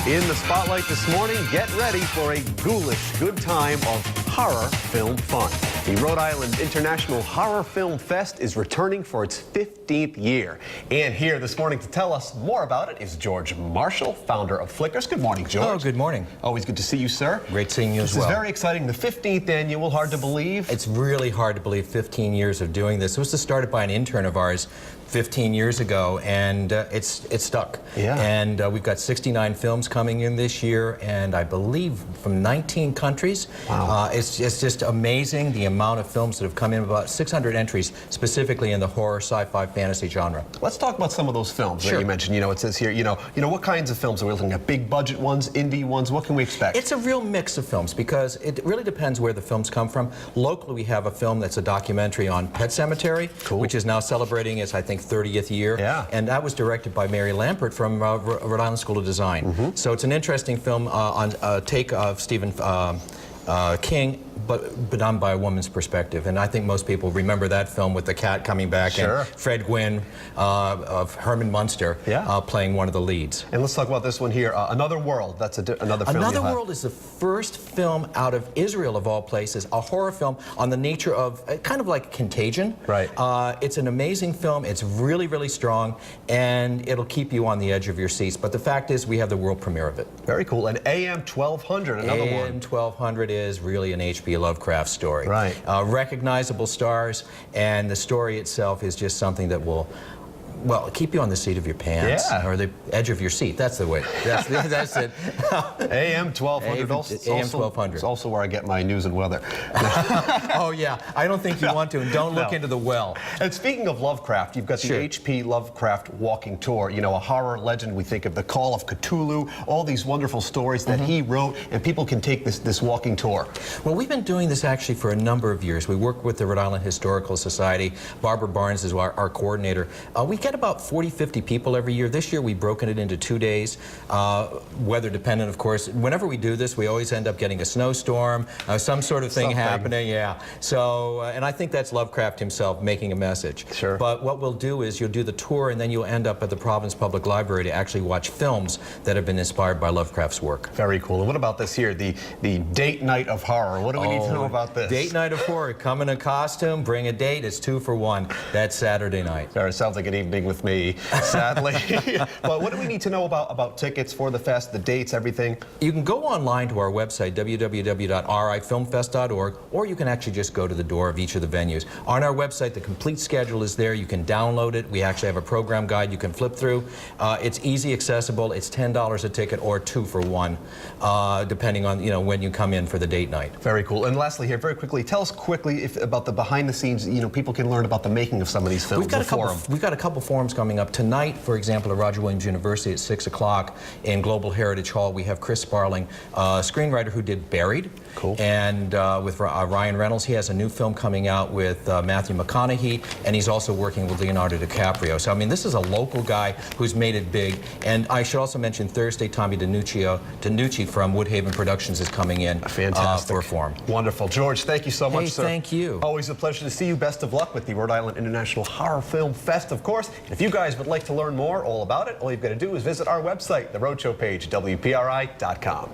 In the spotlight this morning, get ready for a ghoulish good time of horror film fun. The Rhode Island International Horror Film Fest is returning for its 15th year. And here this morning to tell us more about it is George Marshall, founder of Flickers. Good morning, George. Oh, good morning. Always good to see you, sir. Great seeing you as well. This is very exciting. The 15th annual, hard to believe. It's really hard to believe 15 years of doing this. It was started by an intern of ours 15 years ago, and it's stuck. Yeah. And we've got 69 films coming in this year, and I believe from 19 countries. Wow. It's just amazing the amount of films that have come in, about 600 entries specifically in the horror, sci-fi, fantasy genre. Let's talk about some of those films Sure. that you mentioned. You know, it says here, you know, what kinds of films are we looking at? Big budget ones, indie ones? What can we expect? It's a real mix of films because it really depends where the films come from. Locally, we have a film that's a documentary on Pet Sematary, Cool. which is now celebrating its, I think, 30th year. Yeah. And that was directed by Mary Lampert from Rhode Island School of Design. So it's an interesting film on a take of Stephen King, but done by a woman's perspective. And I think most people remember that film with the cat coming back. Sure. And Fred Gwynne of Herman Munster playing one of the leads. And let's talk about this one here, Another World. That's another film. Another World is the first film out of Israel, of all places, a horror film on the nature of, kind of like Contagion. Right. It's an amazing film. It's really, really strong, and it'll keep you on the edge of your seats. But the fact is, we have the world premiere of it. Very cool. And AM 1200, another one. AM 1200 is really an H.P. Lovecraft story. Right. Recognizable stars, and the story itself is just something that will, well, keep you on the seat of your pants, or the edge of your seat. That's the way. That's it. AM 1200. AM 1200. It's also where I get my news and weather. Oh yeah, I don't think you want to, and don't look into the well. And speaking of Lovecraft, you've got the H.P. Lovecraft walking tour. You know, a horror legend. We think of the Call of Cthulhu, all these wonderful stories that he wrote, and people can take this walking tour. Well, we've been doing this actually for a number of years. We work with the Rhode Island Historical Society. Barbara Barnes is our coordinator. We get about 40, 50 people every year. This year we've broken it into 2 days, weather dependent, of course. Whenever we do this, we always end up getting a snowstorm, some sort of thing happening. Yeah. So, and I think that's Lovecraft himself making a message. Sure. But what we'll do is you'll do the tour, and then you'll end up at the Providence Public Library to actually watch films that have been inspired by Lovecraft's work. Very cool. And what about this here, the date night of horror? What do we need to know about this? Date night of horror. Come in a costume, bring a date. It's 2 for 1. That's Saturday night. It sounds like an evening with me, sadly. But what do we need to know about tickets for the fest, the dates, everything? You can go online to our website, www.rifilmfest.org, or you can actually just go to the door of each of the venues. On our website, the complete schedule is there. You can download it. We actually have a program guide you can flip through. It's easy, accessible. It's $10 a ticket or 2 for 1, depending on when you come in for the date night. Very cool. And lastly here, very quickly, tell us quickly about the behind the scenes. People can learn about the making of some of these films. We've got a couple forums coming up tonight. For example, at Roger Williams University at 6 o'clock in Global Heritage Hall, we have Chris Sparling, a screenwriter who did Buried. Cool. And with Ryan Reynolds, he has a new film coming out with Matthew McConaughey, and he's also working with Leonardo DiCaprio. So, I mean, this is a local guy who's made it big. And I should also mention Thursday, Tommy DiNucci from Woodhaven Productions is coming in for a forum. Wonderful. George, thank you so much, sir. Thank you. Always a pleasure to see you. Best of luck with the Rhode Island International Horror Film Fest, of course. If you guys would like to learn more all about it, all you've got to do is visit our website, the Roadshow page, WPRI.com.